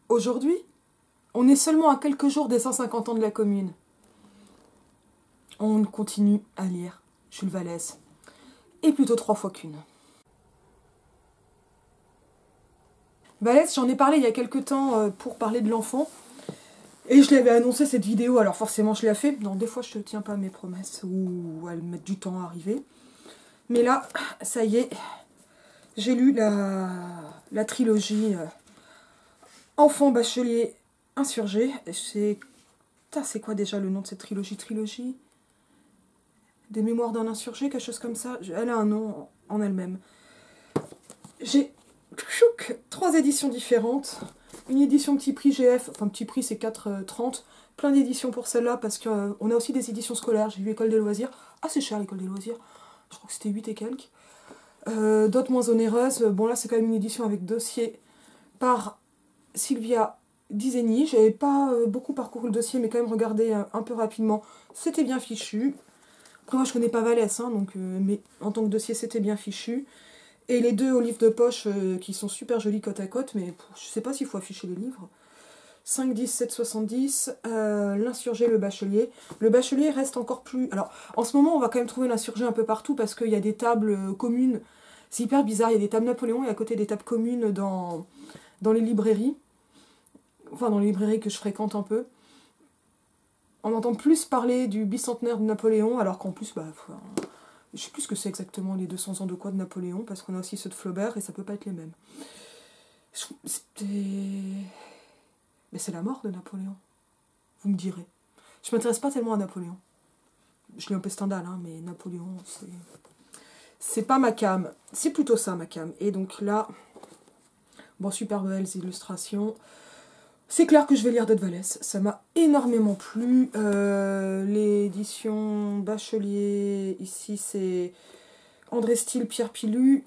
Aujourd'hui, on est seulement à quelques jours des 150 ans de la Commune. On continue à lire Jules Vallès, et plutôt 3 fois qu'une. Vallès, j'en ai parlé il y a quelques temps pour parler de l'enfant, et je l'avais annoncé cette vidéo, alors forcément je l'ai fait. Non, des fois je ne tiens pas à mes promesses, ou elles mettent du temps à arriver. Mais là, ça y est, j'ai lu la trilogie Enfant, bachelier, insurgé. C'est quoi déjà le nom de cette trilogie des mémoires d'un insurgé, quelque chose comme ça. Elle a un nom en elle-même. J'ai 3 éditions différentes. Une édition petit prix GF, enfin petit prix c'est 4,30. Plein d'éditions pour celle-là parce qu'on a aussi des éditions scolaires. J'ai vu École des loisirs. Ah, c'est cher l'école des loisirs. Je crois que c'était 8 et quelques. D'autres moins onéreuses. Bon, là c'est quand même une édition avec dossier par Sylvia Dizeni. J'avais pas beaucoup parcouru le dossier, mais quand même regardé un peu rapidement. C'était bien fichu. Après, moi je connais pas Vallès, hein, donc, mais en tant que dossier c'était bien fichu. Et les 2 au livre de poche qui sont super jolis côte à côte, mais je sais pas s'il faut afficher les livres. 5, 10, 7, 70, l'insurgé, le bachelier. Le bachelier reste encore plus... Alors, en ce moment, on va quand même trouver l'insurgé un peu partout parce qu'il y a des tables communes. C'est hyper bizarre, il y a des tables Napoléon et à côté des tables communes dans les librairies. Enfin, dans les librairies que je fréquente un peu. On entend plus parler du bicentenaire de Napoléon, alors qu'en plus, je sais plus ce que c'est exactement les 200 ans de quoi de Napoléon, parce qu'on a aussi ceux de Flaubert et ça peut pas être les mêmes. Mais c'est la mort de Napoléon, vous me direz. Je m'intéresse pas tellement à Napoléon. Je lis un peu Stendhal, hein, mais Napoléon, c'est pas ma came. C'est plutôt ça, ma came. Et donc là, bon, super belles illustrations. C'est clair que je vais lire D'autres Vallès. Ça m'a énormément plu. L'édition Bachelier, ici, c'est André Style, Pierre Pilu.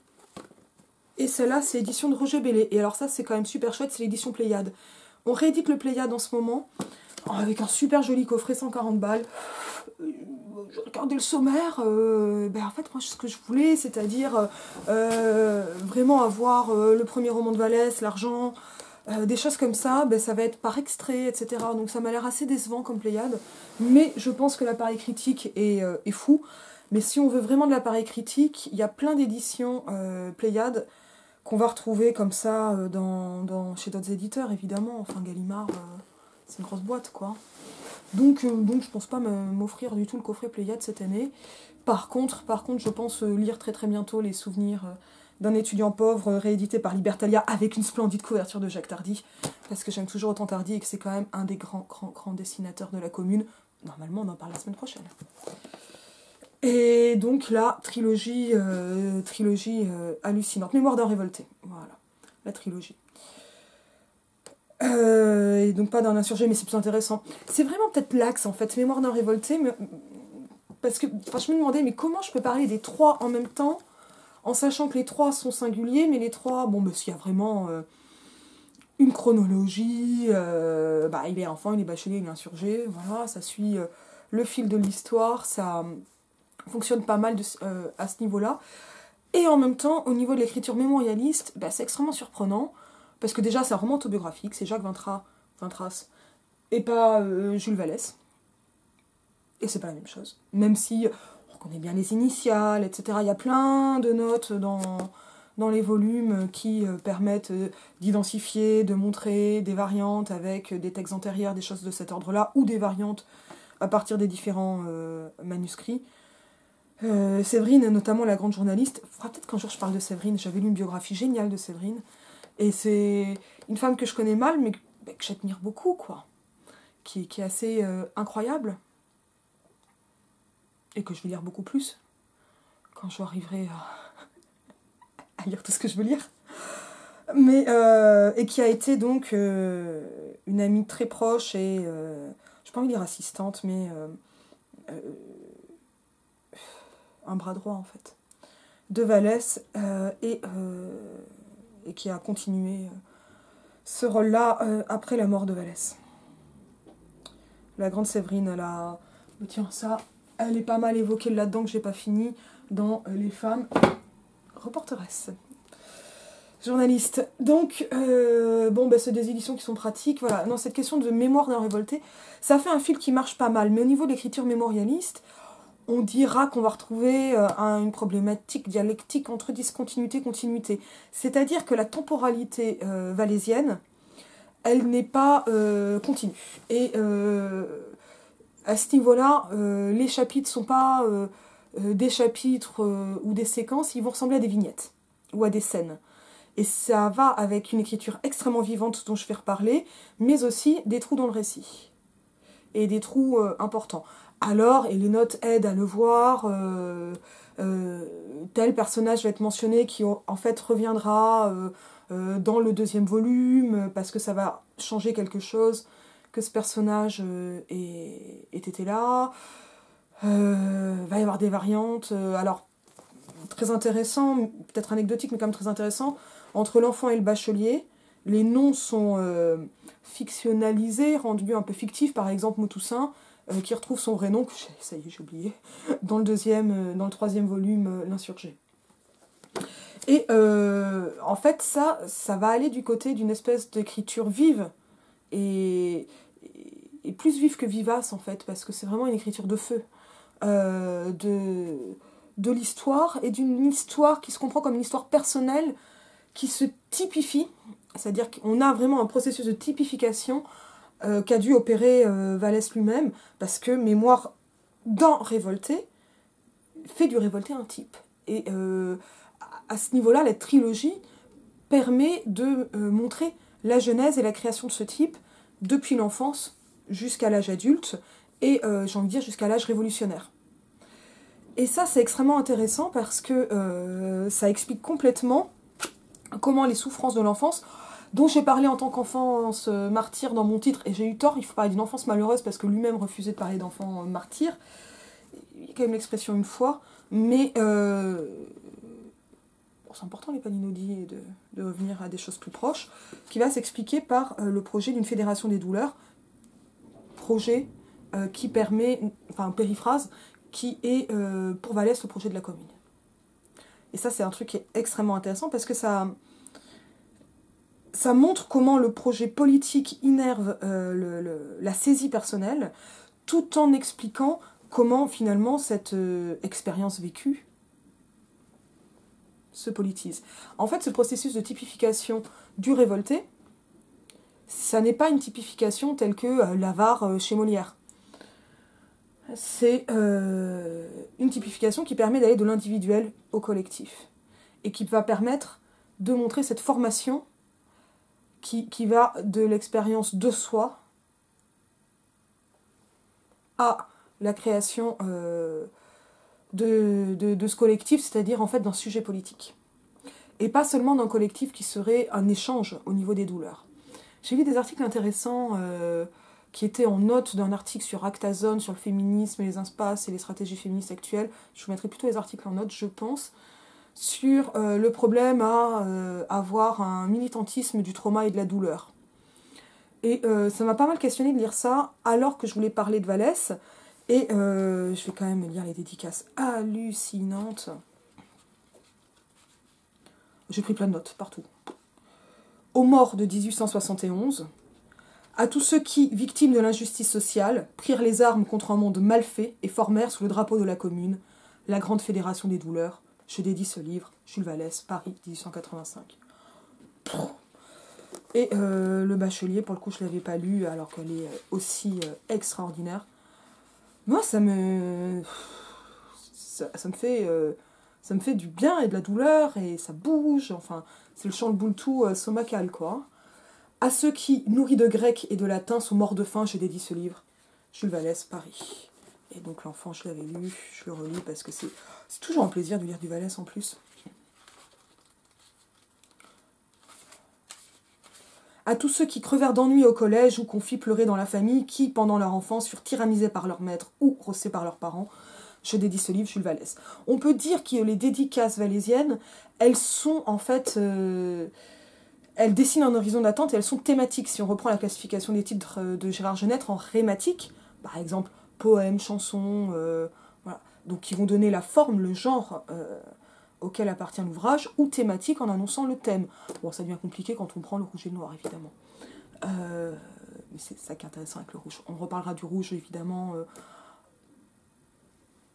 Et celle-là, c'est l'édition de Roger Bellay. Et alors ça, c'est quand même super chouette, c'est l'édition Pléiade. On réédite le Pléiade en ce moment, avec un super joli coffret, 140 balles. J'ai regardé le sommaire, en fait, moi, ce que je voulais, c'est-à-dire vraiment avoir le premier roman de Vallès, L'Argent, des choses comme ça, ça va être par extrait, etc. Donc ça m'a l'air assez décevant comme Pléiade, mais je pense que l'appareil critique est fou. Mais si on veut vraiment de l'appareil critique, il y a plein d'éditions Pléiade qu'on va retrouver comme ça chez d'autres éditeurs, évidemment. Enfin, Gallimard, c'est une grosse boîte, quoi. Donc je pense pas m'offrir du tout le coffret Pléiade cette année. Par contre, je pense lire très très bientôt Les Souvenirs d'un étudiant pauvre, réédité par Libertalia, avec une splendide couverture de Jacques Tardy, parce que j'aime toujours autant Tardy et que c'est quand même un des grands dessinateurs de la Commune. Normalement, on en parle la semaine prochaine. Et donc là, trilogie hallucinante. Mémoire d'un révolté. Voilà, la trilogie. Et donc pas d'un insurgé, mais c'est plus intéressant. C'est vraiment peut-être l'axe, en fait, Mémoire d'un révolté, mais... parce que je me demandais, mais comment je peux parler des 3 en même temps, en sachant que les 3 sont singuliers, mais les 3, s'il y a vraiment une chronologie, il est enfant, il est bachelier, il est insurgé, voilà, ça suit le fil de l'histoire, ça fonctionne pas mal à ce niveau-là. Et en même temps, au niveau de l'écriture mémorialiste, c'est extrêmement surprenant, parce que déjà, c'est un roman autobiographique, c'est Jacques Vintras, et pas Jules Vallès. Et c'est pas la même chose. Même si on connaît bien les initiales, etc. Il y a plein de notes dans les volumes qui permettent d'identifier, de montrer des variantes avec des textes antérieurs, des choses de cet ordre-là, ou des variantes à partir des différents manuscrits. Séverine, notamment la grande journaliste, il faudra peut-être qu'un jour je parle de Séverine, j'avais lu une biographie géniale de Séverine, et c'est une femme que je connais mal, mais que j'admire beaucoup, quoi, qui est assez incroyable, et que je vais lire beaucoup plus, quand j'arriverai à lire tout ce que je veux lire. Mais, et qui a été donc une amie très proche, et je n'ai pas envie de dire assistante, mais un bras droit, en fait, de Vallès, et qui a continué ce rôle-là après la mort de Vallès. La grande Séverine, elle est pas mal évoquée là-dedans, que j'ai pas fini, dans Les femmes reporteresses. Journaliste. Donc, bon, bah, c'est des éditions qui sont pratiques. Voilà. Non, cette question de mémoire d'un révolté, ça fait un fil qui marche pas mal. Mais au niveau de l'écriture mémorialiste, on dira qu'on va retrouver une problématique dialectique entre discontinuité et continuité. C'est-à-dire que la temporalité valésienne, elle n'est pas continue. Et à ce niveau-là, les chapitres ne sont pas des chapitres ou des séquences, ils vont ressembler à des vignettes ou à des scènes. Et ça va avec une écriture extrêmement vivante dont je vais reparler, mais aussi des trous dans le récit. Et des trous importants. Alors, et les notes aident à le voir, tel personnage va être mentionné qui en fait reviendra dans le deuxième volume, parce que ça va changer quelque chose, que ce personnage ait été là. Va y avoir des variantes. Alors, très intéressant, peut-être anecdotique, mais quand même très intéressant, entre l'enfant et le bachelier, les noms sont fictionnalisés, rendus un peu fictifs. Par exemple, Mautoussin, qui retrouve son vrai nom, que ça y est, j'ai oublié, dans le troisième volume, L'Insurgé. Et en fait, ça va aller du côté d'une espèce d'écriture vive, et plus vive que vivace, en fait, parce que c'est vraiment une écriture de feu, de l'histoire, et d'une histoire qui se comprend comme une histoire personnelle, qui se typifie, c'est-à-dire qu'on a vraiment un processus de typification qu'a dû opérer Vallès lui-même, parce que Mémoire d'un révolté fait du révolté un type. Et à ce niveau-là, la trilogie permet de montrer la genèse et la création de ce type depuis l'enfance jusqu'à l'âge adulte, et j'ai envie de dire jusqu'à l'âge révolutionnaire. Et ça, c'est extrêmement intéressant parce que ça explique complètement comment les souffrances de l'enfance, dont j'ai parlé en tant qu'enfance martyr dans mon titre, et j'ai eu tort, il faut parler d'une enfance malheureuse parce que lui-même refusait de parler d'enfant martyr. Il y a quand même l'expression une fois, mais bon, c'est important les Palinodi de revenir à des choses plus proches, qui va s'expliquer par le projet d'une fédération des douleurs, projet qui permet, enfin périphrase, qui est pour Vallès le projet de la commune. Et ça, c'est un truc qui est extrêmement intéressant parce que ça montre comment le projet politique innerve la saisie personnelle, tout en expliquant comment finalement cette expérience vécue se politise. En fait, ce processus de typification du révolté, ça n'est pas une typification telle que l'avare chez Molière. C'est une typification qui permet d'aller de l'individuel au collectif et qui va permettre de montrer cette formation qui va de l'expérience de soi à la création de ce collectif, c'est-à-dire en fait d'un sujet politique. Et pas seulement d'un collectif qui serait un échange au niveau des douleurs. J'ai lu des articles intéressants qui étaient en note d'un article sur Actazone, sur le féminisme, les impasses et les stratégies féministes actuelles. Je vous mettrai plutôt les articles en note, je pense, sur le problème à avoir un militantisme du trauma et de la douleur. Et ça m'a pas mal questionné de lire ça, alors que je voulais parler de Vallès. Et je vais quand même lire les dédicaces hallucinantes. J'ai pris plein de notes, partout. Aux morts de 1871, à tous ceux qui, victimes de l'injustice sociale, prirent les armes contre un monde mal fait et formèrent sous le drapeau de la Commune la Grande Fédération des Douleurs. Je dédie ce livre, Jules Vallès, Paris, 1885. Et le Bachelier, pour le coup, je ne l'avais pas lu, alors qu'elle est aussi extraordinaire. Moi, ça me fait du bien et de la douleur, et ça bouge, enfin, c'est le chant de Boultou somacal, quoi. À ceux qui, nourris de grec et de latin, sont morts de faim, je dédie ce livre. Jules Vallès, Paris. Et donc l'enfant, je l'avais lu, je le relis parce que c'est toujours un plaisir de lire du Vallès en plus. À tous ceux qui crevèrent d'ennui au collège ou qu'on fit pleurer dans la famille, qui, pendant leur enfance, furent tyrannisés par leur maître ou rossés par leurs parents, je dédie ce livre, Jules Vallès. On peut dire que les dédicaces valésiennes, elles sont en fait... elles dessinent un horizon d'attente et elles sont thématiques. Si on reprend la classification des titres de Gérard Genêtre en rématique, par exemple, poèmes, chansons, voilà. Donc qui vont donner la forme, le genre auquel appartient l'ouvrage, ou thématique en annonçant le thème. Bon, ça devient compliqué quand on prend le rouge et le noir, évidemment. Mais c'est ça qui est intéressant avec le rouge. On reparlera du rouge, évidemment,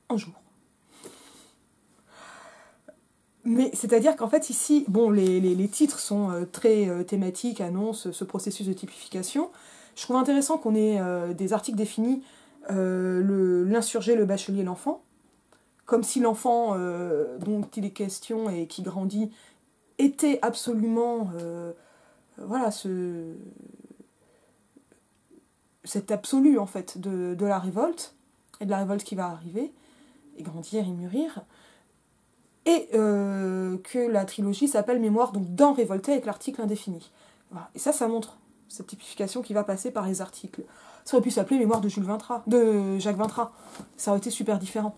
un jour. Mais c'est-à-dire qu'en fait, ici, bon, les titres sont très thématiques, annoncent ce processus de typification. Je trouve intéressant qu'on ait des articles définis, l'insurgé, le bachelier, l'enfant, comme si l'enfant dont il est question et qui grandit était absolument voilà, cet absolu en fait de la révolte, et de la révolte qui va arriver, et grandir et mûrir, et que la trilogie s'appelle Mémoire donc d'un révolté avec l'article indéfini. Voilà. Et ça montre cette typification qui va passer par les articles. Ça aurait pu s'appeler Mémoire de Jacques Vintras. Ça aurait été super différent.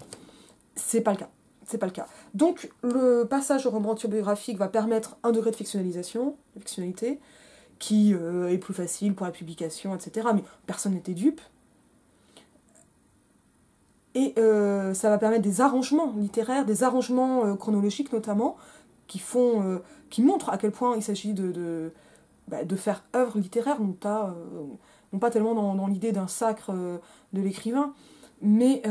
C'est pas le cas. C'est pas le cas. Donc le passage au roman autobiographique va permettre un degré de fictionnalité, qui est plus facile pour la publication, etc. Mais personne n'était dupe. Et ça va permettre des arrangements littéraires, des arrangements chronologiques notamment, qui montrent à quel point il s'agit de faire œuvre littéraire, non pas tellement dans l'idée d'un sacre de l'écrivain, mais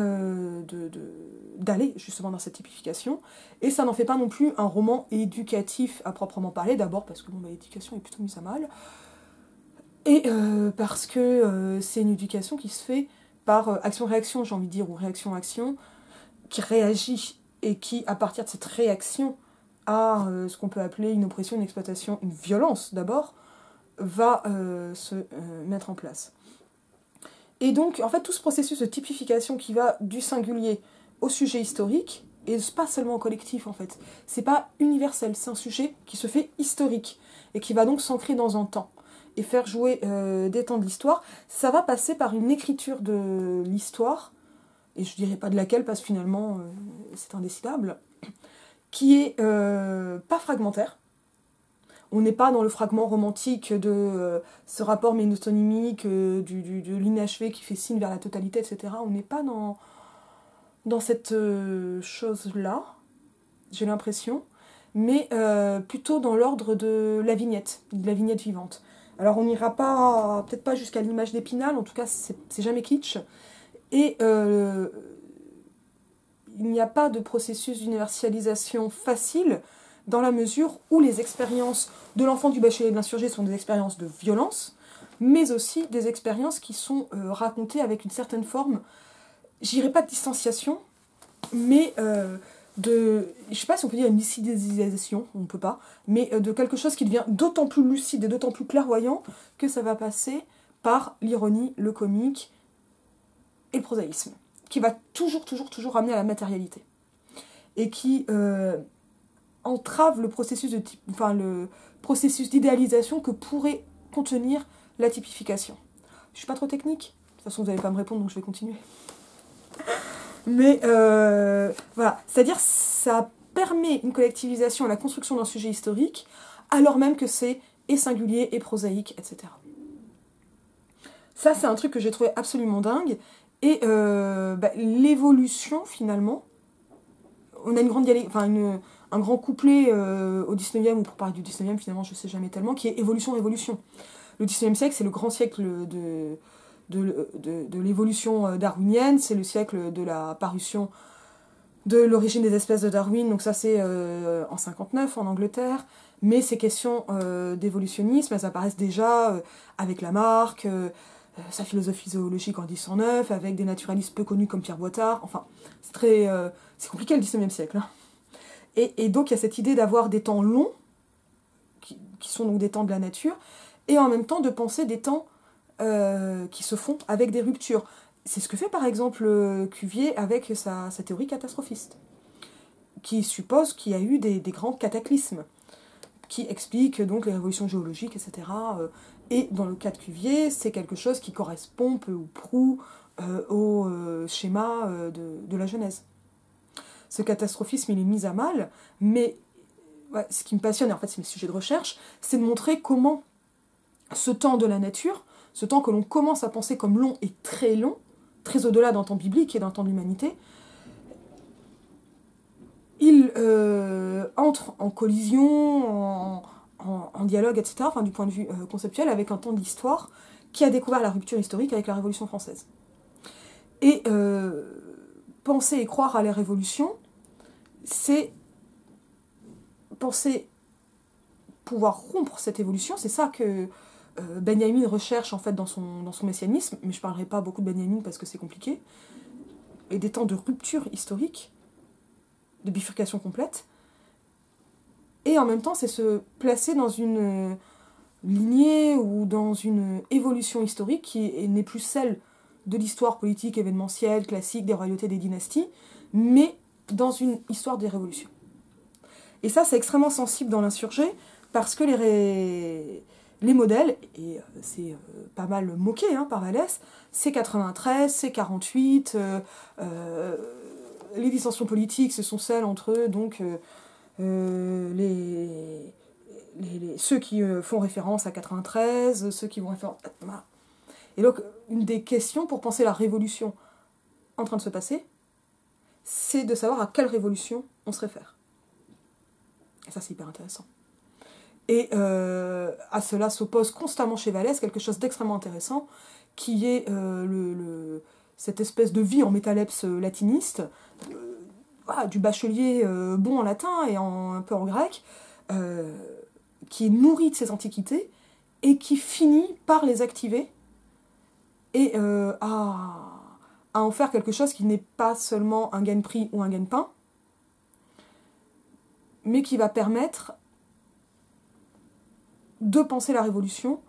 d'aller justement dans cette typification. Et ça n'en fait pas non plus un roman éducatif à proprement parler, d'abord parce que l'éducation est plutôt mise à mal, et parce que c'est une éducation qui se fait par action-réaction, j'ai envie de dire, ou réaction-action, qui réagit, et qui, à partir de cette réaction à ce qu'on peut appeler une oppression, une exploitation, une violence d'abord, va se mettre en place. Et donc, en fait, tout ce processus de typification qui va du singulier au sujet historique, et pas seulement au collectif, en fait, c'est pas universel, c'est un sujet qui se fait historique, et qui va donc s'ancrer dans un temps, et faire jouer des temps de l'histoire. Ça va passer par une écriture de l'histoire, et je dirais pas de laquelle, parce que finalement, c'est indécidable, qui est pas fragmentaire. On n'est pas dans le fragment romantique de ce rapport métonymique, de l'inachevé qui fait signe vers la totalité, etc. On n'est pas dans cette chose-là, j'ai l'impression, mais plutôt dans l'ordre de la vignette vivante. Alors on n'ira pas, peut-être pas jusqu'à l'image d'Épinal, en tout cas c'est jamais kitsch, et il n'y a pas de processus d'universalisation facile, dans la mesure où les expériences de l'enfant, du bachelier et de l'insurgé sont des expériences de violence, mais aussi des expériences qui sont racontées avec une certaine forme, j'irai pas de distanciation, mais je sais pas si on peut dire une lucidisation, on ne peut pas, mais de quelque chose qui devient d'autant plus lucide et d'autant plus clairvoyant que ça va passer par l'ironie, le comique et le prosaïsme, qui va toujours ramener à la matérialité, et qui entrave le processus d'idéalisation que pourrait contenir la typification. Je suis pas trop technique, de toute façon vous n'allez pas me répondre, donc je vais continuer. Mais voilà, c'est-à-dire ça permet une collectivisation et la construction d'un sujet historique, alors même que c'est et singulier et prosaïque, etc. Ça, c'est un truc que j'ai trouvé absolument dingue. Et l'évolution, finalement, on a une grande un grand couplet au 19e, ou pour parler du 19e, finalement, je sais jamais tellement, qui est évolution-révolution. Le 19e siècle, c'est le grand siècle de l'évolution darwinienne, c'est le siècle de la parution de l'origine des espèces de Darwin, donc ça c'est en 59 en Angleterre, mais ces questions d'évolutionnisme, elles apparaissent déjà avec Lamarck, sa philosophie zoologique en 1809, avec des naturalistes peu connus comme Pierre Boitard, enfin, c'est compliqué le 19e siècle. Hein. Et donc il y a cette idée d'avoir des temps longs, qui sont donc des temps de la nature, et en même temps de penser des temps qui se font avec des ruptures. C'est ce que fait par exemple Cuvier avec sa théorie catastrophiste, qui suppose qu'il y a eu des grands cataclysmes, qui expliquent donc les révolutions géologiques, etc. Et dans le cas de Cuvier, c'est quelque chose qui correspond peu ou prou au schéma de la Genèse. Ce catastrophisme, il est mis à mal, mais ce qui me passionne, et en fait c'est mes sujets de recherche, c'est de montrer comment ce temps de la nature, ce temps que l'on commence à penser comme long et très long, très au-delà d'un temps biblique et d'un temps de l'humanité, il entre en collision, en dialogue, etc., enfin, du point de vue conceptuel, avec un temps de l'histoire qui a découvert la rupture historique avec la Révolution française. Et penser et croire à la Révolution, c'est penser pouvoir rompre cette évolution, c'est ça que Benjamin recherche en fait dans son messianisme, mais je ne parlerai pas beaucoup de Benjamin parce que c'est compliqué, et des temps de rupture historique, de bifurcation complète, et en même temps c'est se placer dans une lignée ou dans une évolution historique qui n'est plus celle de l'histoire politique événementielle, classique, des royautés, des dynasties, mais dans une histoire des révolutions. Et ça, c'est extrêmement sensible dans l'insurgé, parce que les modèles, et c'est pas mal moqué par Vallès, c'est 93, c'est 48, les dissensions politiques, ce sont celles entre donc, ceux qui font référence à 93, ceux qui vont référence... Voilà. Et donc, une des questions pour penser la révolution en train de se passer, c'est de savoir à quelle révolution on se réfère. Et ça, c'est hyper intéressant. Et à cela s'oppose constamment chez Vallès quelque chose d'extrêmement intéressant, qui est cette espèce de vie en métalepse latiniste, voilà, du bachelier bon en latin et un peu en grec, qui est nourri de ces antiquités, et qui finit par les activer, et à en faire quelque chose qui n'est pas seulement un gagne-prix ou un gagne-pain, mais qui va permettre de penser la révolution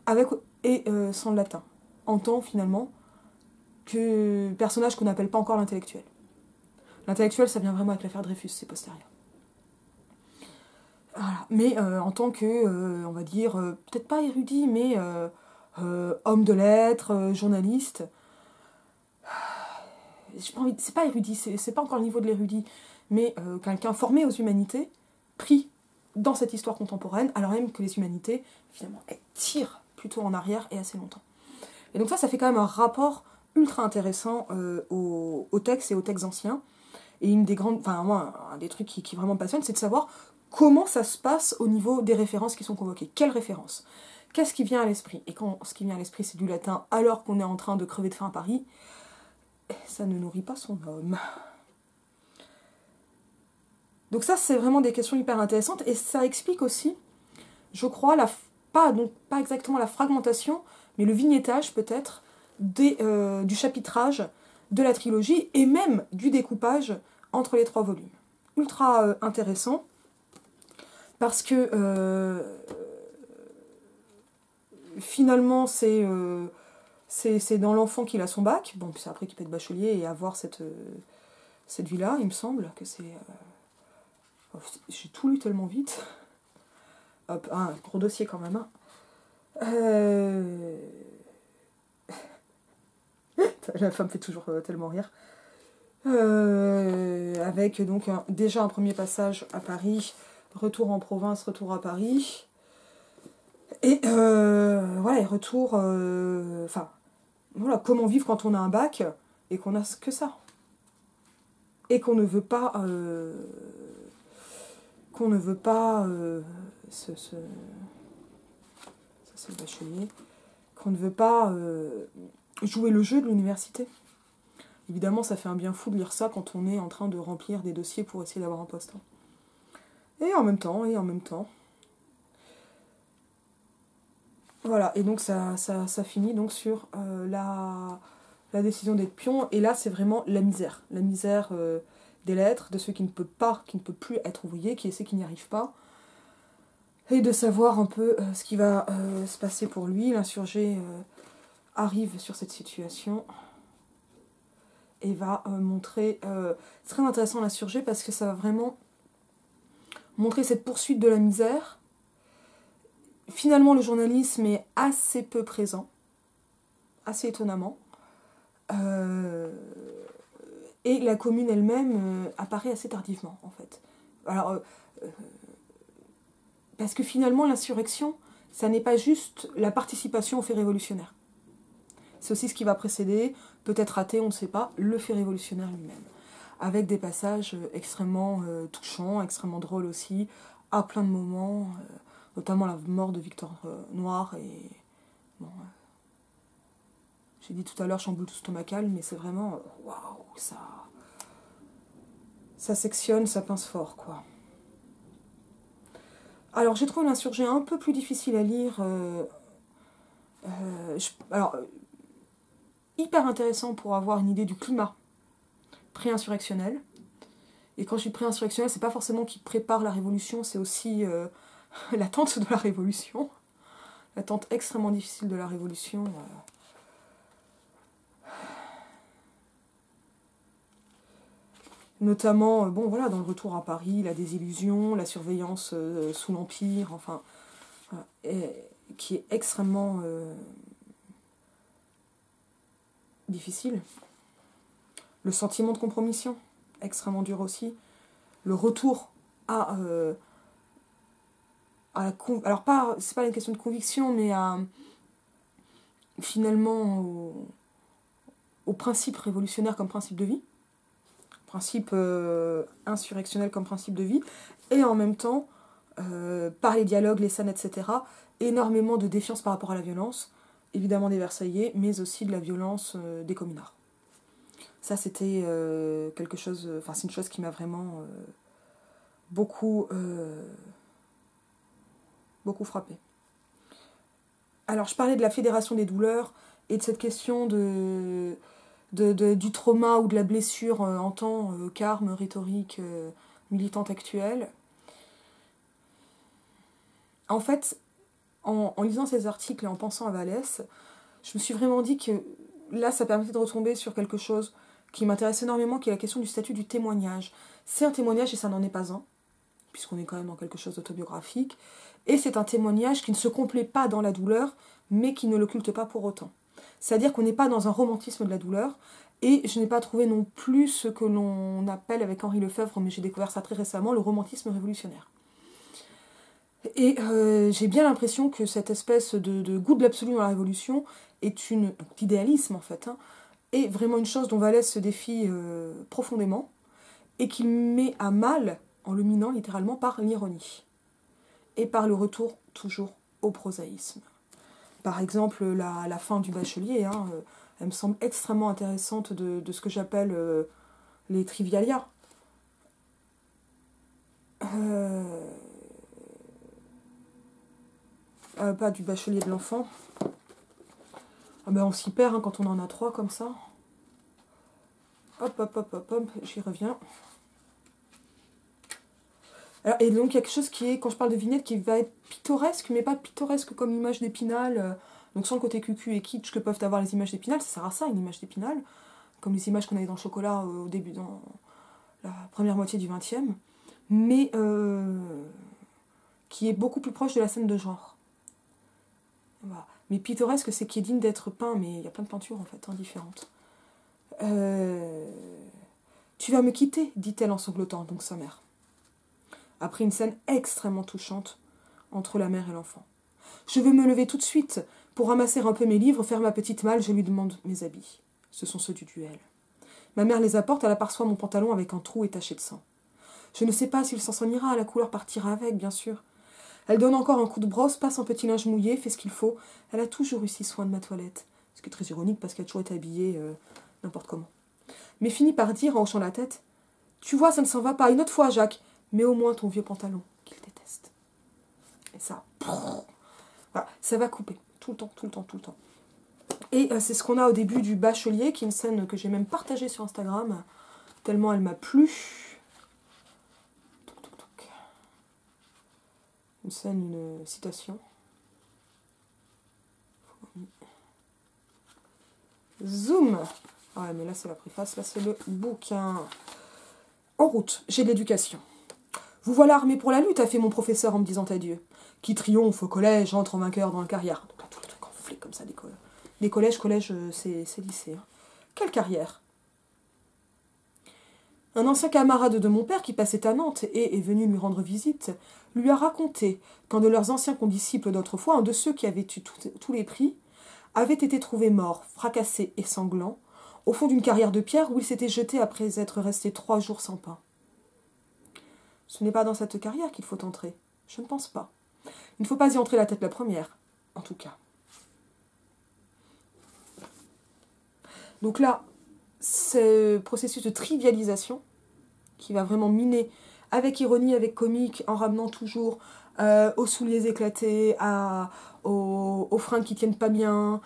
avec et sans le latin, en tant finalement que personnage qu'on n'appelle pas encore l'intellectuel. L'intellectuel, ça vient vraiment avec l'affaire Dreyfus, c'est postérieur. Voilà. Mais en tant que, on va dire, peut-être pas érudit, mais homme de lettres, journaliste, c'est pas érudit, c'est pas encore le niveau de l'érudit, mais quelqu'un formé aux humanités, pris dans cette histoire contemporaine, alors même que les humanités, finalement, elles tirent plutôt en arrière et assez longtemps. Et donc ça fait quand même un rapport ultra intéressant aux textes et aux textes anciens. Et une des grandes, enfin moi, un des trucs qui vraiment me passionne, c'est de savoir comment ça se passe au niveau des références qui sont convoquées. Quelles références ? Qu'est-ce qui vient à l'esprit ? Et quand ce qui vient à l'esprit, c'est du latin, alors qu'on est en train de crever de faim à Paris, ça ne nourrit pas son homme. Donc ça, c'est vraiment des questions hyper intéressantes, et ça explique aussi, je crois, pas exactement la fragmentation, mais le vignettage peut-être du chapitrage de la trilogie, et même du découpage entre les 3 volumes. Ultra intéressant, parce que finalement, c'est dans l'enfant qu'il a son bac, bon, puis c'est après qu'il peut être bachelier et avoir cette vie-là, il me semble que c'est... J'ai tout lu tellement vite. Hop, un gros dossier quand même. La femme fait toujours tellement rire. Avec donc déjà un premier passage à Paris, retour en province, retour à Paris. Et voilà, retour... Enfin, voilà, comment vivre quand on a un bac et qu'on a que ça. Et qu'on ne veut pas... ça c'est le bachelier, qu'on ne veut pas jouer le jeu de l'université. Évidemment, ça fait un bien fou de lire ça quand on est en train de remplir des dossiers pour essayer d'avoir un poste. Et en même temps. Voilà, et donc ça finit donc sur la décision d'être pion, et là c'est vraiment la misère. La misère des lettres, de ceux qui ne peuvent plus être ouvriers, qui essaient, qui n'y arrivent pas, et de savoir un peu ce qui va se passer pour lui. L'insurgé arrive sur cette situation et va montrer... c'est très intéressant l'insurgé parce que ça va vraiment montrer cette poursuite de la misère. Finalement, le journalisme est assez peu présent, assez étonnamment. Et la commune elle-même apparaît assez tardivement, en fait. Alors, parce que finalement, l'insurrection, ça n'est pas juste la participation au fait révolutionnaire. C'est aussi ce qui va précéder, peut-être raté, on ne sait pas, le fait révolutionnaire lui-même. avec des passages extrêmement touchants, extrêmement drôles aussi, à plein de moments, notamment la mort de Victor Noir et... Bon, j'ai dit tout à l'heure chamboule tout stomacal, mais c'est vraiment... Waouh, ça sectionne, ça pince fort, quoi. Alors, j'ai trouvé l'insurgé un peu plus difficile à lire. Hyper intéressant pour avoir une idée du climat pré-insurrectionnel. Et quand je dis pré-insurrectionnel, c'est pas forcément qu'il prépare la révolution, c'est aussi l'attente de la révolution. L'attente extrêmement difficile de la révolution. Notamment, bon voilà, dans le retour à Paris, la désillusion, la surveillance sous l'Empire, enfin, qui est extrêmement difficile. Le sentiment de compromission, extrêmement dur aussi. Le retour à la alors pas, c'est pas une question de conviction, mais finalement au principe révolutionnaire comme principe de vie. Principe insurrectionnel comme principe de vie, et en même temps, par les dialogues, les scènes, etc., énormément de défiance par rapport à la violence, évidemment des Versaillais, mais aussi de la violence des communards. Ça, c'était quelque chose, enfin, c'est une chose qui m'a vraiment beaucoup frappée. Alors, je parlais de la Fédération des douleurs et de cette question du trauma ou de la blessure en tant qu'arme rhétorique militante actuelle. En fait, en lisant ces articles et en pensant à Vallès, je me suis vraiment dit que là, ça permettait de retomber sur quelque chose qui m'intéresse énormément, qui est la question du statut du témoignage. C'est un témoignage et ça n'en est pas un, puisqu'on est quand même dans quelque chose d'autobiographique, et c'est un témoignage qui ne se complaît pas dans la douleur, mais qui ne l'occulte pas pour autant. C'est-à-dire qu'on n'est pas dans un romantisme de la douleur, et je n'ai pas trouvé non plus ce que l'on appelle avec Henri Lefebvre, mais j'ai découvert ça très récemment, le romantisme révolutionnaire. Et j'ai bien l'impression que cette espèce de goût de l'absolu dans la révolution est d'idéalisme en fait, est vraiment une chose dont Vallès se défie profondément, et qu'il met à mal en le minant littéralement par l'ironie, et par le retour toujours au prosaïsme. Par exemple, la fin du Bachelier, elle me semble extrêmement intéressante de ce que j'appelle les trivialia. Pas du Bachelier de l'enfant. On s'y perd quand on en a 3 comme ça. Hop, j'y reviens. Alors, et donc il y a quelque chose qui est, quand je parle de vignette, qui va être pittoresque, mais pas pittoresque comme l'image d'Épinal, donc sans le côté cucu et kitsch que peuvent avoir les images d'Épinal, ça sert à ça une image d'Épinal, comme les images qu'on avait dans le chocolat au début, dans la première moitié du XXe, mais qui est beaucoup plus proche de la scène de genre. Voilà. Mais pittoresque, c'est qui est digne d'être peint, mais il y a plein de peintures en fait, différentes. Tu vas me quitter, dit-elle en sanglotant, donc sa mère. Après une scène extrêmement touchante entre la mère et l'enfant. Je veux me lever tout de suite pour ramasser un peu mes livres, faire ma petite malle, je lui demande mes habits. Ce sont ceux du duel. Ma mère les apporte, elle aperçoit mon pantalon avec un trou et taché de sang. Je ne sais pas s'il s'en ira, la couleur partira avec, bien sûr. Elle donne encore un coup de brosse, passe un petit linge mouillé, fait ce qu'il faut. Elle a toujours eu si soin de ma toilette. Ce qui est très ironique parce qu'elle a toujours été habillée n'importe comment. Mais finit par dire en hochant la tête « Tu vois, ça ne s'en va pas, une autre fois, Jacques. Mais au moins ton vieux pantalon, qu'il déteste. » Et ça, voilà, ça va couper. Tout le temps. Et c'est ce qu'on a au début du Bachelier, qui est une scène que j'ai même partagée sur Instagram, tellement elle m'a plu. Une scène, une citation. Zoom. Ouais, mais là c'est la préface, là c'est le bouquin. En route, j'ai de l'éducation. Vous voilà armé pour la lutte, a fait mon professeur en me disant adieu. Qui triomphe au collège, entre en vainqueur dans la carrière. Donc là, tout le truc enflé comme ça, des collèges, c'est lycée. Quelle carrière? Un ancien camarade de mon père qui passait à Nantes et est venu lui rendre visite, lui a raconté qu'un de leurs anciens condisciples d'autrefois, un de ceux qui avaient eu tous les prix, avait été trouvé mort, fracassé et sanglant, au fond d'une carrière de pierre où il s'était jeté après être resté 3 jours sans pain. Ce n'est pas dans cette carrière qu'il faut entrer. Je ne pense pas. Il ne faut pas y entrer la tête la première, en tout cas. Donc là, ce processus de trivialisation qui va vraiment miner avec ironie, avec comique, en ramenant toujours aux souliers éclatés, aux fringues qui tiennent pas bien,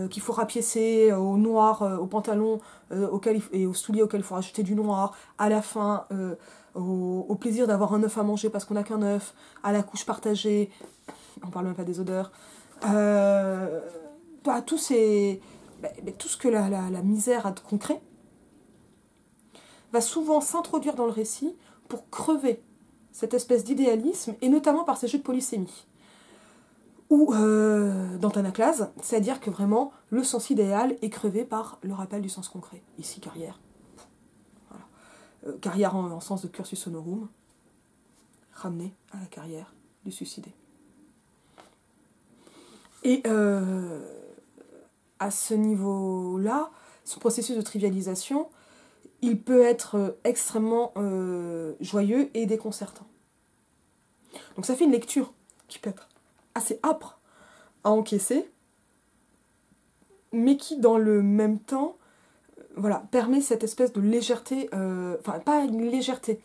qu'il faut rapiécer, au noir, aux pantalons et aux souliers auxquels il faut rajouter du noir, à la fin, au plaisir d'avoir un œuf à manger parce qu'on n'a qu'un œuf, à la couche partagée, on parle même pas des odeurs, tout ce que la misère a de concret va souvent s'introduire dans le récit pour crever cette espèce d'idéalisme, et notamment par ces jeux de polysémie. Ou dans Thanaclase, c'est-à-dire que vraiment, le sens idéal est crevé par le rappel du sens concret. Ici, carrière. Voilà. Carrière en sens de cursus honorum, ramené à la carrière du suicidé. Et à ce niveau-là, ce processus de trivialisation, il peut être extrêmement joyeux et déconcertant. Donc ça fait une lecture qui peut être assez âpre à encaisser, mais qui, dans le même temps, permet cette espèce de légèreté, enfin pas une légèreté,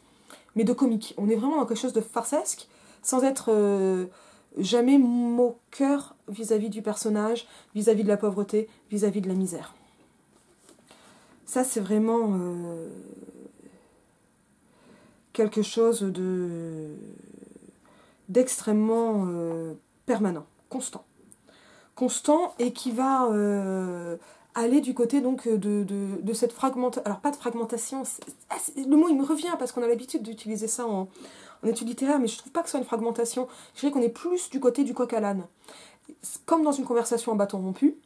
mais de comique. On est vraiment dans quelque chose de farcesque, sans être jamais moqueur vis-à-vis du personnage, vis-à-vis de la pauvreté, vis-à-vis de la misère. Ça, c'est vraiment quelque chose d'extrêmement permanent, constant. Constant et qui va aller du côté donc de cette fragmentation. Alors, pas de fragmentation, le mot il me revient parce qu'on a l'habitude d'utiliser ça en études littéraires, mais je trouve pas que ce soit une fragmentation. Je dirais qu'on est plus du côté du coq à l'âne. Comme dans une conversation en bâton rompu,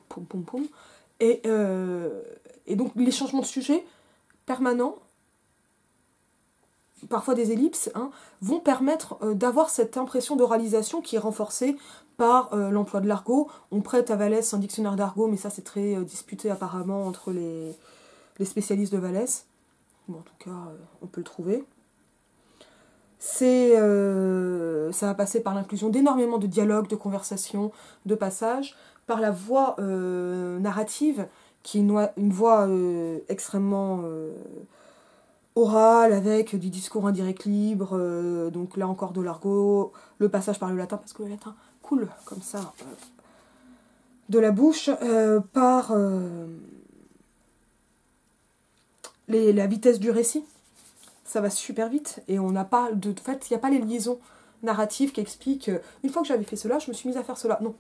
poum poum poum, et donc les changements de sujet permanents, parfois des ellipses, vont permettre d'avoir cette impression d'oralisation qui est renforcée par l'emploi de l'argot. On prête à Vallès un dictionnaire d'argot, mais ça c'est très disputé apparemment entre les spécialistes de Vallès. Bon, en tout cas, on peut le trouver. Ça va passer par l'inclusion d'énormément de dialogues, de conversations, de passages, par la voix narrative, qui est une voix extrêmement orale, avec du discours indirect libre, donc là encore de l'argot, le passage par le latin, parce que le latin coule comme ça de la bouche, par la vitesse du récit. Ça va super vite, et on n'a pas de fait, il n'y a pas les liaisons narratives qui expliquent une fois que j'avais fait cela, je me suis mise à faire cela. Non,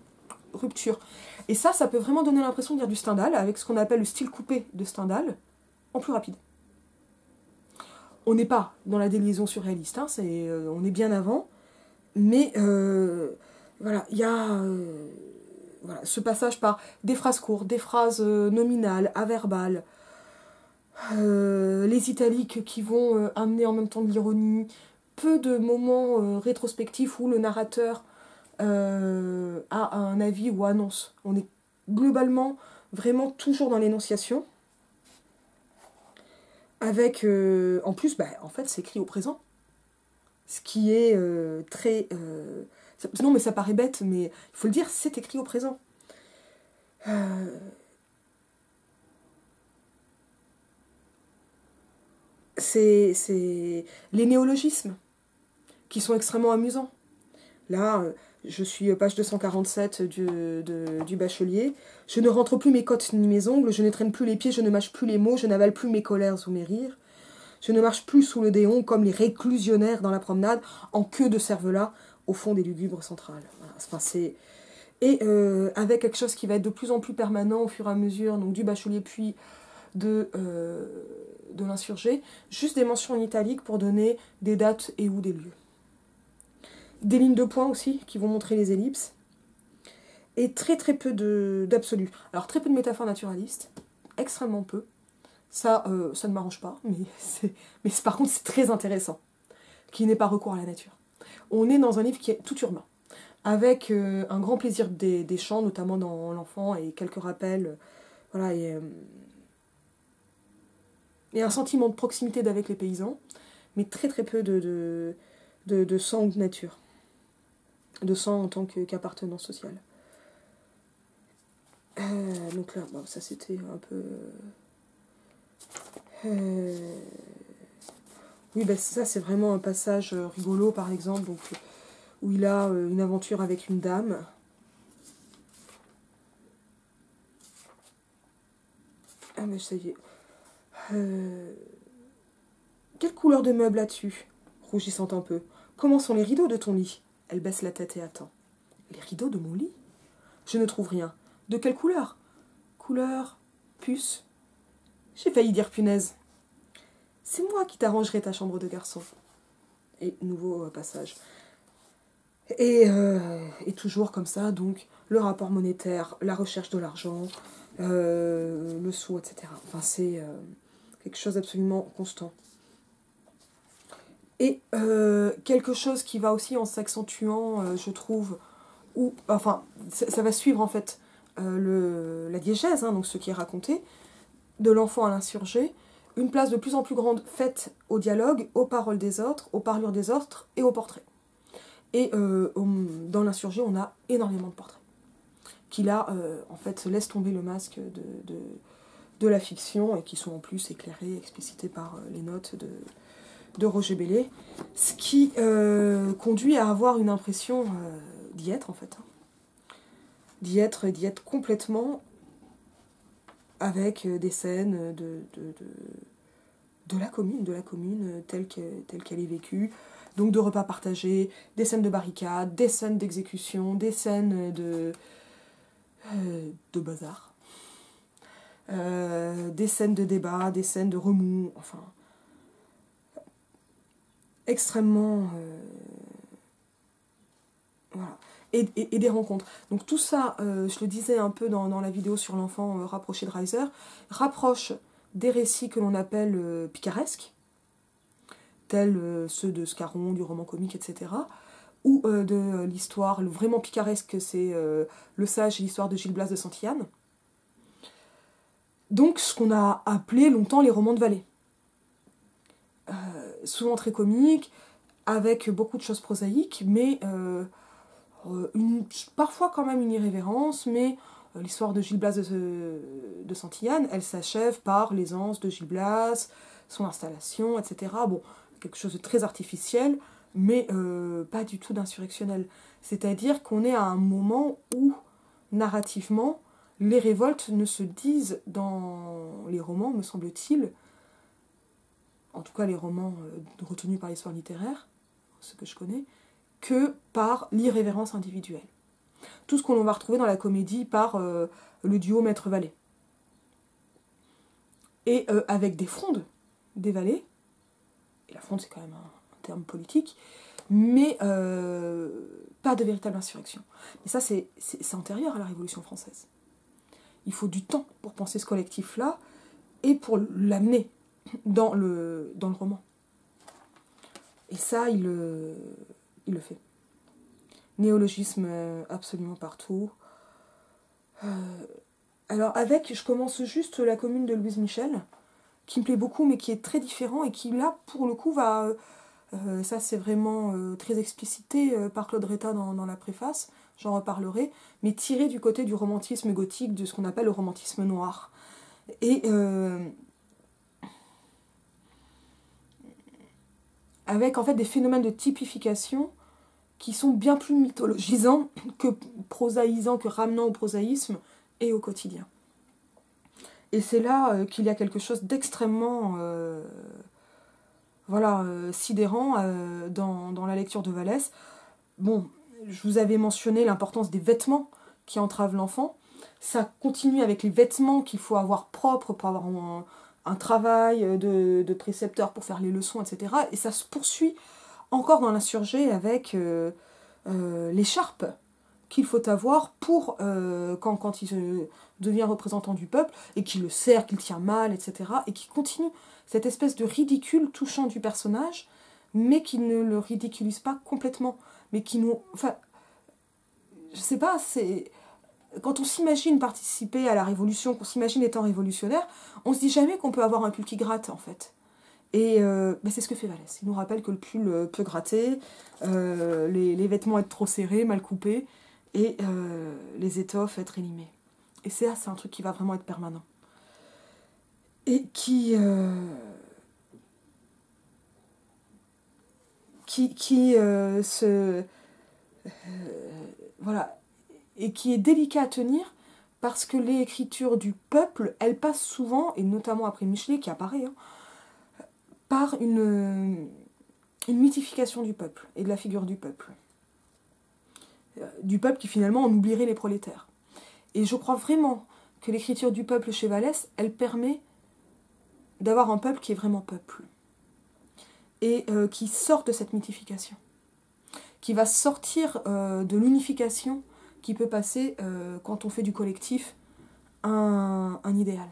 rupture. Et ça peut vraiment donner l'impression de lire du Stendhal, avec ce qu'on appelle le style coupé de Stendhal, en plus rapide. On n'est pas dans la déliaison surréaliste, on est bien avant, mais il y a ce passage par des phrases courtes, des phrases nominales, averbales, les italiques qui vont amener en même temps de l'ironie, peu de moments rétrospectifs où le narrateur a un avis ou annonce. On est globalement vraiment toujours dans l'énonciation, avec en plus, en fait, c'est écrit au présent, ce qui est très... non, mais ça paraît bête, mais il faut le dire, c'est écrit au présent. C'est les néologismes qui sont extrêmement amusants. Là, je suis page 247 du Bachelier. Je ne rentre plus mes côtes ni mes ongles, je ne traîne plus les pieds, je ne mâche plus les mots, je n'avale plus mes colères ou mes rires. Je ne marche plus sous le déon comme les réclusionnaires dans la promenade, en queue de cervelas, au fond des lugubres centrales. Voilà. Enfin, et avec quelque chose qui va être de plus en plus permanent au fur et à mesure, donc du Bachelier puis de l'insurgé, juste des mentions en italique pour donner des dates et ou des lieux. Des lignes de points aussi, qui vont montrer les ellipses. Et très très peu d'absolu. Alors très peu de métaphores naturalistes, extrêmement peu. Ça ne m'arrange pas, mais par contre c'est très intéressant, qu'il n'ait pas recours à la nature. On est dans un livre qui est tout urbain, avec un grand plaisir des chants, notamment dans L'Enfant, et quelques rappels Voilà, et un sentiment de proximité d'avec les paysans, mais très très peu de sang ou de nature. De sang en tant qu'appartenance sociale. Donc là, bon, ça c'était un peu... Oui, ben ça c'est vraiment un passage rigolo, par exemple, donc, où il a une aventure avec une dame. Ah mais ça y est. Quelle couleur de meuble as-tu? Rougissant un peu. Comment sont les rideaux de ton lit? Elle baisse la tête et attend. Les rideaux de mon lit? Je ne trouve rien. De quelle couleur? Couleur puce. J'ai failli dire punaise. C'est moi qui t'arrangerai ta chambre de garçon. Et nouveau passage. Et toujours comme ça, donc, le rapport monétaire, la recherche de l'argent, le sou, etc. Enfin, c'est quelque chose d'absolument constant. Et quelque chose qui va aussi en s'accentuant, je trouve, ou, enfin, ça va suivre en fait la diégèse, hein, donc ce qui est raconté, de l'enfant à l'insurgé, une place de plus en plus grande faite au dialogue, aux paroles des autres, aux parlures des autres et aux portraits. Et dans l'insurgé, on a énormément de portraits, qui là, en fait, laissent tomber le masque de la fiction et qui sont en plus éclairés, explicités par les notes de Roger Bellay, ce qui conduit à avoir une impression d'y être, en fait. D'y être complètement avec des scènes de la commune telle qu'elle est vécue, donc de repas partagés, des scènes de barricades, des scènes d'exécution, des scènes de bazar, des scènes de débat, des scènes de remous, enfin, extrêmement... voilà. Et des rencontres. Donc tout ça, je le disais un peu dans la vidéo sur l'enfant rapproché de Reiser, rapproche des récits que l'on appelle picaresques, tels ceux de Scarron, du roman comique, etc., ou de l'histoire, le vraiment picaresque, c'est Le Sage et l'histoire de Gil Blas de Santillane. Donc ce qu'on a appelé longtemps les romans de Vallée. Souvent très comiques, avec beaucoup de choses prosaïques, mais parfois quand même une irrévérence, mais l'histoire de Gil Blas de Santillane, elle s'achève par l'aisance de Gil Blas, son installation, etc. Bon, quelque chose de très artificiel, mais pas du tout d'insurrectionnel. C'est-à-dire qu'on est à un moment où, narrativement, les révoltes ne se disent dans les romans, me semble-t-il, en tout cas les romans retenus par l'histoire littéraire, ce que je connais, que par l'irrévérence individuelle. Tout ce qu'on va retrouver dans la comédie par le duo maître-valet. Et avec des frondes, des valets, et la fronde c'est quand même un terme politique, mais pas de véritable insurrection. Mais ça c'est antérieur à la Révolution française. Il faut du temps pour penser ce collectif-là et pour l'amener dans le roman. Et ça, il le fait. Néologisme absolument partout. Alors je commence juste La commune de Louise Michel, qui me plaît beaucoup, mais qui est très différent et qui, là, pour le coup, va... ça, c'est vraiment très explicité par Claude Retta dans la préface, j'en reparlerai, mais tiré du côté du romantisme gothique, de ce qu'on appelle le romantisme noir. Et... avec en fait des phénomènes de typification qui sont bien plus mythologisants que prosaïsants, que ramenant au prosaïsme et au quotidien. Et c'est là qu'il y a quelque chose d'extrêmement sidérant dans la lecture de Vallès. Bon, je vous avais mentionné l'importance des vêtements qui entravent l'enfant. Ça continue avec les vêtements qu'il faut avoir propres pour avoir un travail de précepteur pour faire les leçons, etc. Et ça se poursuit encore dans l'insurgé avec l'écharpe qu'il faut avoir pour quand il devient représentant du peuple et qu'il le sert, qu'il tient mal, etc. Et qui continue cette espèce de ridicule touchant du personnage, mais qui ne le ridiculise pas complètement, mais qui nous... Enfin, je sais pas, c'est... quand on s'imagine participer à la révolution, qu'on s'imagine étant révolutionnaire, on se dit jamais qu'on peut avoir un pull qui gratte, en fait. Et c'est ce que fait Vallès. Il nous rappelle que le pull peut gratter, les vêtements être trop serrés, mal coupés, et les étoffes être élimées. Et c'est un truc qui va vraiment être permanent. Et qui voilà, et qui est délicat à tenir parce que l'écriture du peuple, elle passe souvent, et notamment après Michelet qui apparaît, hein, par une mythification du peuple et de la figure du peuple. Du peuple qui finalement en oublierait les prolétaires. Et je crois vraiment que l'écriture du peuple chez Vallès, elle permet d'avoir un peuple qui est vraiment peuple. Et qui sort de cette mythification. Qui va sortir de l'unification qui peut passer quand on fait du collectif un idéal.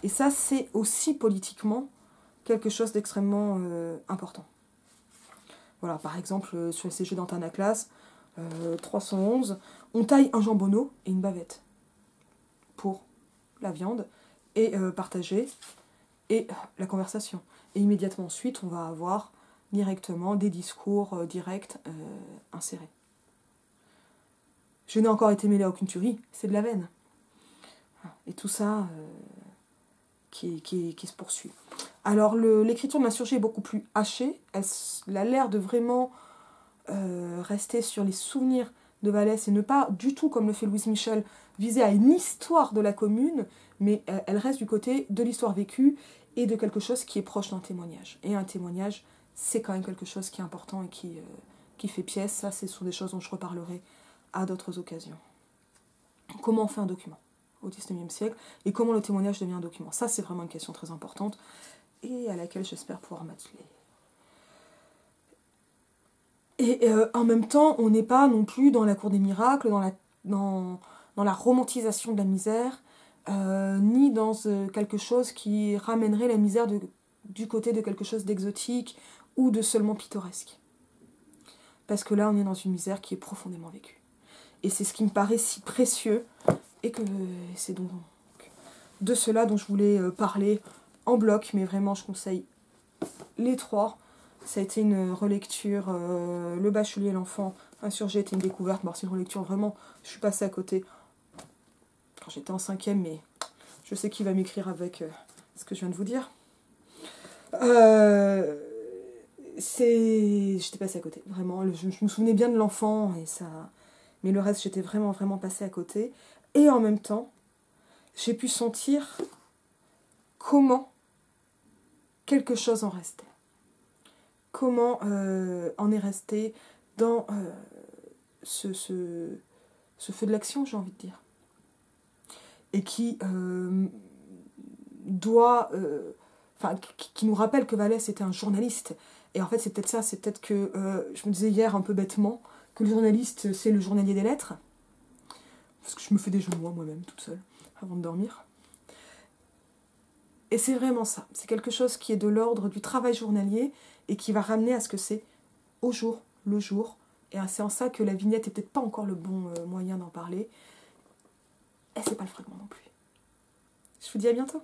Et ça, c'est aussi politiquement quelque chose d'extrêmement important. Voilà, par exemple, sur les CG d'Antanaclas, 311, on taille un jambonneau et une bavette pour la viande et partager et la conversation. Et immédiatement ensuite, on va avoir directement des discours directs insérés. Je n'ai encore été mêlé à aucune tuerie, c'est de la veine. Et tout ça qui se poursuit. Alors l'écriture de l'insurgé est beaucoup plus hachée, elle a l'air de vraiment rester sur les souvenirs de Vallès et ne pas du tout, comme le fait Louise Michel, viser à une histoire de la commune, mais elle reste du côté de l'histoire vécue et de quelque chose qui est proche d'un témoignage. Et un témoignage, c'est quand même quelque chose qui est important et qui fait pièce. Ça, ce sont des choses dont je reparlerai à d'autres occasions. Comment on fait un document au XIXe siècle et comment le témoignage devient un document. Ça, c'est vraiment une question très importante et à laquelle j'espère pouvoir m'atteler. Et en même temps, on n'est pas non plus dans la cour des miracles, dans la romantisation de la misère, ni dans quelque chose qui ramènerait la misère du côté de quelque chose d'exotique ou de seulement pittoresque. Parce que là, on est dans une misère qui est profondément vécue. Et c'est ce qui me paraît si précieux, et que c'est donc de cela dont je voulais parler en bloc, mais vraiment, je conseille les trois. Ça a été une relecture, Le Bachelier et l'Enfant insurgé était une découverte. Bon, c'est une relecture vraiment, je suis passée à côté quand j'étais en 5e, mais je sais qui va m'écrire avec ce que je viens de vous dire. J'étais passée à côté, vraiment. Je me souvenais bien de l'enfant, mais le reste, j'étais vraiment, vraiment passée à côté. Et en même temps, j'ai pu sentir comment quelque chose en restait. Comment en est resté dans ce feu de l'action, j'ai envie de dire. Et qui qui nous rappelle que Vallès était un journaliste. Et en fait, c'est peut-être ça, c'est peut-être que, je me disais hier un peu bêtement, que le journaliste, c'est le journalier des lettres. Parce que je me fais des jeux de mots moi-même, toute seule, avant de dormir. Et c'est vraiment ça. C'est quelque chose qui est de l'ordre du travail journalier et qui va ramener à ce que c'est au jour, le jour. Et c'est en ça que la vignette n'est peut-être pas encore le bon moyen d'en parler. Et c'est pas le fragment non plus. Je vous dis à bientôt.